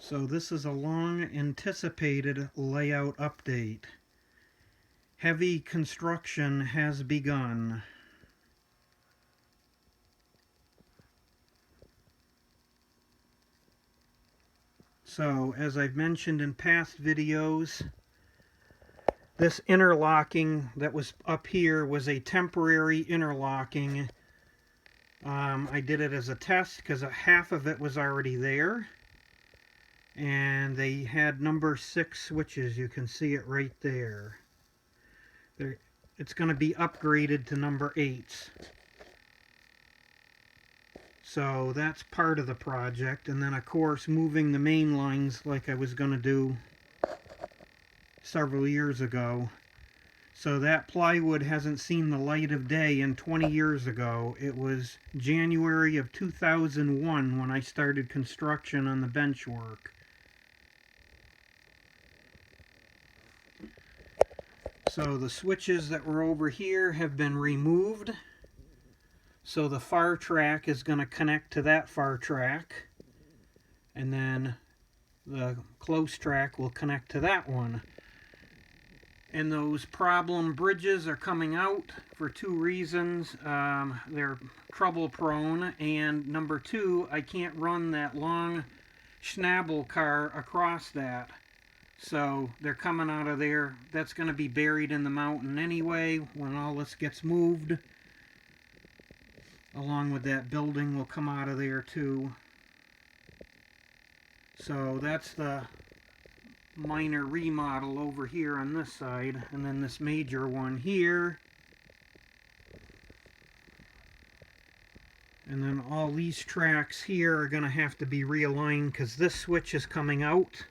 So this is a long anticipated layout update. Heavy construction has begun. So as I've mentioned in past videos, this interlocking that was up here was a temporary interlocking. I did it as a test because half of it was already there. And they had number 6 switches. You can see it right there. It's going to be upgraded to number 8s. So that's part of the project. And then of course moving the main lines like I was going to do several years ago. So that plywood hasn't seen the light of day in 20 years ago. It was January of 2001 when I started construction on the bench work. So the switches that were over here have been removed. So the far track is going to connect to that far track. And then the close track will connect to that one. And those problem bridges are coming out for 2 reasons. They're trouble prone. And number 2, I can't run that long Schnabel car across that. So they're coming out of there. That's going to be buried in the mountain anyway when all this gets moved. Along with that building will come out of there too. So that's the minor remodel over here on this side. And then this major one here. And then all these tracks here are going to have to be realigned because this switch is coming out.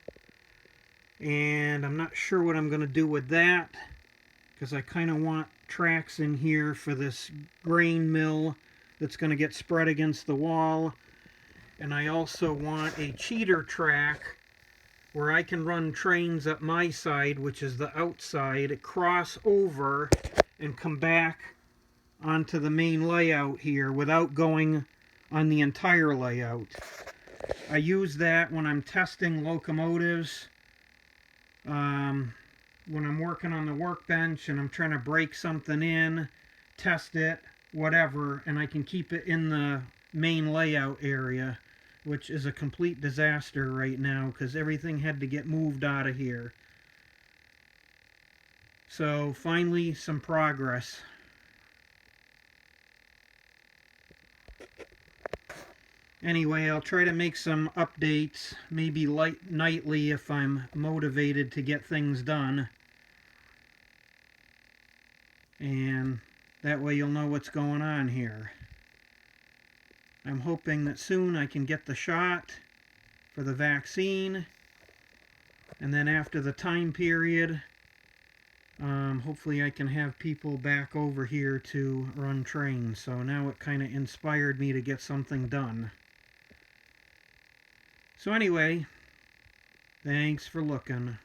And I'm not sure what I'm going to do with that because I kind of want tracks in here for this grain mill that's going to get spread against the wall. And I also want a cheater track where I can run trains up my side, which is the outside, cross over and come back onto the main layout here without going on the entire layout. I use that when I'm testing locomotives. When I'm working on the workbench and I'm trying to break something in, test it, whatever, and I can keep it in the main layout area, which is a complete disaster right now because everything had to get moved out of here. So finally some progress. Anyway, I'll try to make some updates, maybe nightly if I'm motivated to get things done. And that way you'll know what's going on here. I'm hoping that soon I can get the shot for the vaccine. And then after the time period, hopefully I can have people back over here to run trains. So now it kind of inspired me to get something done. So anyway, thanks for looking.